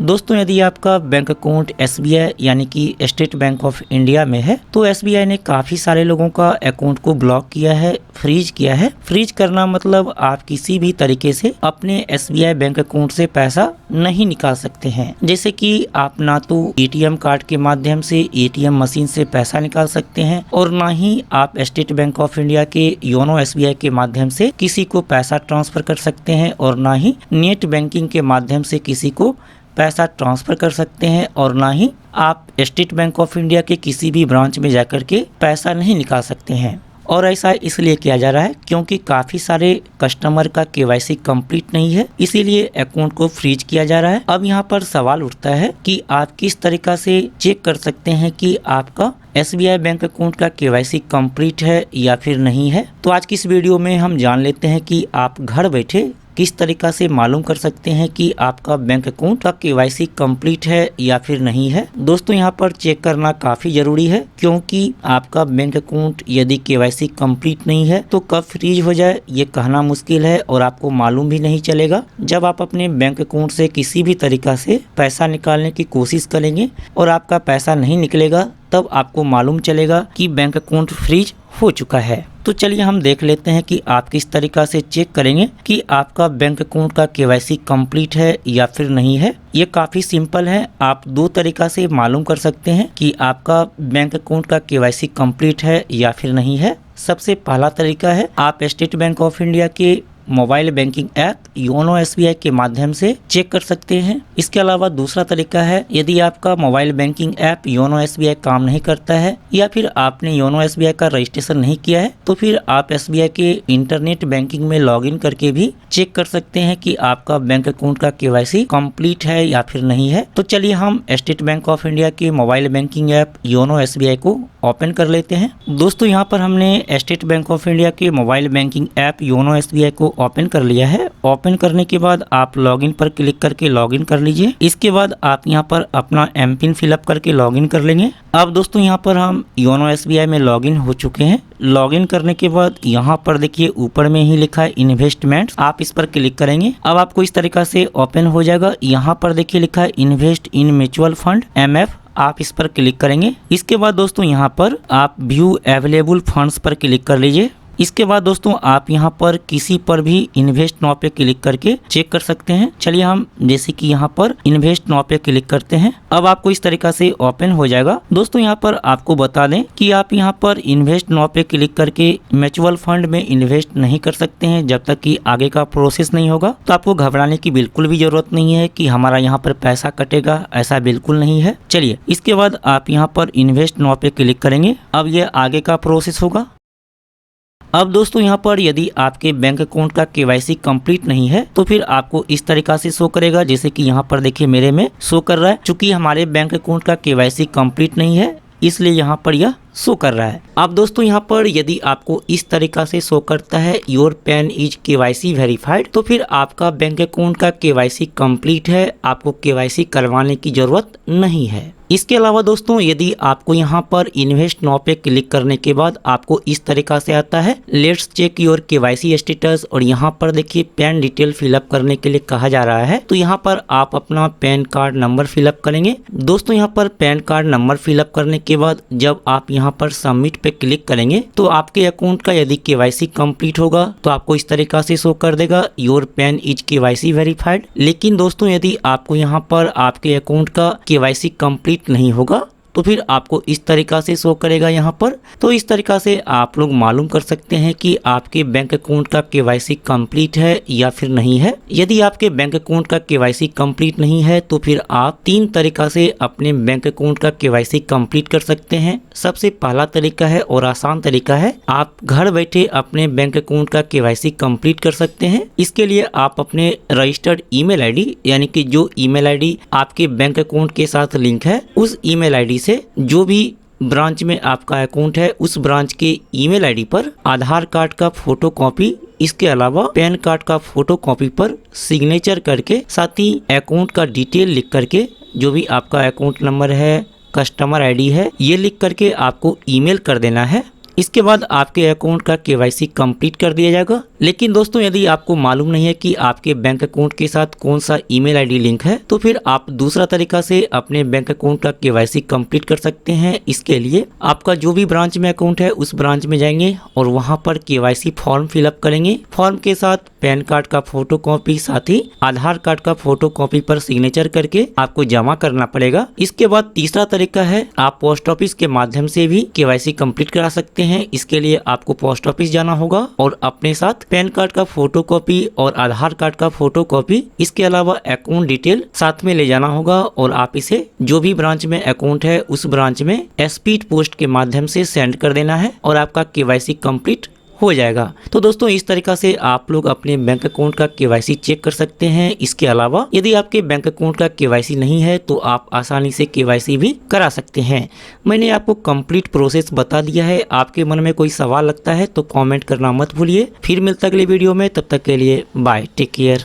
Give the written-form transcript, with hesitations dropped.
दोस्तों यदि आपका बैंक अकाउंट SBI यानी कि स्टेट बैंक ऑफ इंडिया में है तो SBI ने काफ़ी सारे लोगों का अकाउंट को ब्लॉक किया है, फ्रीज किया है। फ्रीज करना मतलब आप किसी भी तरीके से अपने SBI बैंक अकाउंट से पैसा नहीं निकाल सकते हैं। जैसे कि आप ना तो ATM कार्ड के माध्यम से ATM मशीन से पैसा निकाल सकते हैं और ना ही आप स्टेट बैंक ऑफ इंडिया के योनो SBI के माध्यम से किसी को पैसा ट्रांसफर कर सकते हैं और ना ही नेट बैंकिंग के माध्यम से किसी को पैसा ट्रांसफर कर सकते हैं और ना ही आप स्टेट बैंक ऑफ इंडिया के किसी भी ब्रांच में जाकर के पैसा नहीं निकाल सकते हैं। और ऐसा इसलिए किया जा रहा है क्योंकि काफ़ी सारे कस्टमर का KYC कंप्लीट नहीं है, इसीलिए अकाउंट को फ्रीज किया जा रहा है। अब यहाँ पर सवाल उठता है कि आप किस तरीका से चेक कर सकते हैं कि आपका SBI बैंक अकाउंट का KYC कंप्लीट है या फिर नहीं है। तो आज की इस वीडियो में हम जान लेते हैं कि आप घर बैठे किस तरीका से मालूम कर सकते हैं कि आपका बैंक अकाउंट का KYC कंप्लीट है या फिर नहीं है। दोस्तों यहाँ पर चेक करना काफ़ी ज़रूरी है क्योंकि आपका बैंक अकाउंट यदि KYC कंप्लीट नहीं है तो कब फ्रीज हो जाए ये कहना मुश्किल है और आपको मालूम भी नहीं चलेगा। जब आप अपने बैंक अकाउंट से किसी भी तरीका से पैसा निकालने की कोशिश करेंगे और आपका पैसा नहीं निकलेगा तब आपको मालूम चलेगा कि बैंक अकाउंट फ्रीज हो चुका है। तो चलिए हम देख लेते हैं कि आप किस तरीका से चेक करेंगे कि आपका बैंक अकाउंट का KYC कंप्लीट है या फिर नहीं है। ये काफ़ी सिंपल है। आप दो तरीका से मालूम कर सकते हैं कि आपका बैंक अकाउंट का KYC कंप्लीट है या फिर नहीं है। सबसे पहला तरीका है आप स्टेट बैंक ऑफ इंडिया के mobile banking app YONO SBI के माध्यम से चेक कर सकते हैं। इसके अलावा दूसरा तरीका है यदि आपका mobile banking app YONO SBI काम नहीं करता है या फिर आपने योनो SBI का रजिस्ट्रेशन नहीं किया है तो फिर आप SBI के इंटरनेट बैंकिंग में लॉगिन करके भी चेक कर सकते हैं कि आपका बैंक अकाउंट का KYC कंप्लीट है या फिर नहीं है। तो चलिए हम स्टेट बैंक ऑफ इंडिया के mobile banking app YONO SBI को ओपन कर लेते हैं। दोस्तों यहाँ पर हमने स्टेट बैंक ऑफ इंडिया के mobile banking app YONO SBI को ओपन कर लिया है। ओपन करने के बाद आप लॉगिन पर क्लिक करके लॉगिन कर लीजिए। इसके बाद आप यहाँ पर अपना MPIN फिलअप करके लॉगिन कर लेंगे। अब दोस्तों यहाँ पर हम योनो SBI में लॉगिन हो चुके हैं। लॉगिन करने के बाद यहाँ पर देखिए ऊपर में ही लिखा है इन्वेस्टमेंट, आप इस पर क्लिक करेंगे। अब आपको इस तरीका से ओपन हो जाएगा। यहाँ पर देखिए लिखा है invest in mutual fund MF, आप इस पर क्लिक करेंगे। इसके बाद दोस्तों यहाँ पर आप व्यू अवेलेबल फंड्स पर क्लिक कर लीजिए। इसके बाद दोस्तों आप यहाँ पर किसी पर भी इन्वेस्ट नाउ पे क्लिक करके चेक कर सकते हैं। चलिए हम जैसे कि यहाँ पर इन्वेस्ट नाउ पे क्लिक करते हैं। अब आपको इस तरीका से ओपन हो जाएगा। दोस्तों यहाँ पर आपको बता दें कि आप यहाँ पर इन्वेस्ट नाउ पे क्लिक करके म्यूचुअल फंड में इन्वेस्ट नहीं कर सकते हैं जब तक कि आगे का प्रोसेस नहीं होगा। तो आपको घबराने की बिल्कुल भी जरूरत नहीं है कि हमारा यहाँ पर पैसा कटेगा, ऐसा बिल्कुल नहीं है। चलिए इसके बाद आप यहाँ पर इन्वेस्ट नाउ पे क्लिक करेंगे। अब ये आगे का प्रोसेस होगा। अब दोस्तों यहाँ पर यदि आपके बैंक अकाउंट का KYC कंप्लीट नहीं है तो फिर आपको इस तरीका से शो करेगा, जैसे कि यहाँ पर देखिए मेरे में शो कर रहा है। चूंकि हमारे बैंक अकाउंट का KYC कंप्लीट नहीं है इसलिए यहाँ पर यह शो कर रहा है। अब दोस्तों यहाँ पर यदि आपको इस तरीका से शो करता है your pan is KYC verified तो फिर आपका बैंक अकाउंट का KYC कंप्लीट है, आपको KYC करवाने की जरूरत नहीं है। इसके अलावा दोस्तों यदि आपको यहाँ पर इन्वेस्ट नाउ पे क्लिक करने के बाद आपको इस तरीका से आता है let's check your KYC status और यहाँ पर देखिए पैन डिटेल फिलअप करने के लिए कहा जा रहा है। तो यहाँ पर आप अपना पैन कार्ड नंबर फिलअप करेंगे। दोस्तों यहाँ पर पैन कार्ड नंबर फिलअप करने के बाद जब आप यहाँ पर सबमिट पे क्लिक करेंगे तो आपके अकाउंट का यदि KYC कंप्लीट होगा तो आपको इस तरीका से शो कर देगा your pan is KYC verified. लेकिन दोस्तों यदि आपको यहाँ पर आपके अकाउंट का KYC कंप्लीट नहीं होगा तो फिर आपको इस तरीका से शो करेगा यहाँ पर। तो इस तरीका से आप लोग मालूम कर सकते हैं कि आपके बैंक अकाउंट का KYC कंप्लीट है या फिर नहीं है। यदि आपके बैंक अकाउंट का KYC कंप्लीट नहीं है तो फिर आप तीन तरीका से अपने बैंक अकाउंट का KYC कंप्लीट कर सकते हैं। सबसे पहला तरीका है और आसान तरीका है, आप घर बैठे अपने बैंक अकाउंट का KYC कंप्लीट कर सकते हैं। इसके लिए आप अपने रजिस्टर्ड ईमेल ID यानी कि जो ईमेल ID आपके बैंक अकाउंट के साथ लिंक है उस ईमेल ID से जो भी ब्रांच में आपका अकाउंट है उस ब्रांच के ईमेल ID पर आधार कार्ड का फोटो कॉपी, इसके अलावा पैन कार्ड का फोटो कॉपी पर सिग्नेचर करके साथ ही अकाउंट का डिटेल लिख करके जो भी आपका अकाउंट नंबर है, कस्टमर ID है, ये लिख करके आपको ईमेल कर देना है। इसके बाद आपके अकाउंट का KYC कंप्लीट कर दिया जाएगा। लेकिन दोस्तों यदि आपको मालूम नहीं है कि आपके बैंक अकाउंट के साथ कौन सा ईमेल आईडी लिंक है, तो फिर आप दूसरा तरीका से अपने बैंक अकाउंट का KYC कंप्लीट कर सकते हैं। इसके लिए आपका जो भी ब्रांच में अकाउंट है उस ब्रांच में जाएंगे और वहां पर KYC फॉर्म फिलअप करेंगे। फॉर्म के साथ पैन कार्ड का फोटो कॉपी, साथ ही आधार कार्ड का फोटो कॉपी पर सिग्नेचर करके आपको जमा करना पड़ेगा। इसके बाद तीसरा तरीका है, आप पोस्ट ऑफिस के माध्यम से भी KYC कंप्लीट करा सकते हैं। इसके लिए आपको पोस्ट ऑफिस जाना होगा और अपने साथ पैन कार्ड का फोटो कॉपी और आधार कार्ड का फोटो कॉपी, इसके अलावा अकाउंट डिटेल साथ में ले जाना होगा और आप इसे जो भी ब्रांच में अकाउंट है उस ब्रांच में स्पीड पोस्ट के माध्यम से सेंड कर देना है और आपका KYC कंप्लीट हो जाएगा। तो दोस्तों इस तरीका से आप लोग अपने बैंक अकाउंट का KYC चेक कर सकते हैं। इसके अलावा यदि आपके बैंक अकाउंट का KYC नहीं है तो आप आसानी से KYC भी करा सकते हैं। मैंने आपको कंप्लीट प्रोसेस बता दिया है। आपके मन में कोई सवाल लगता है तो कमेंट करना मत भूलिए। फिर मिलता अगले वीडियो में, तब तक के लिए बाय, टेक केयर।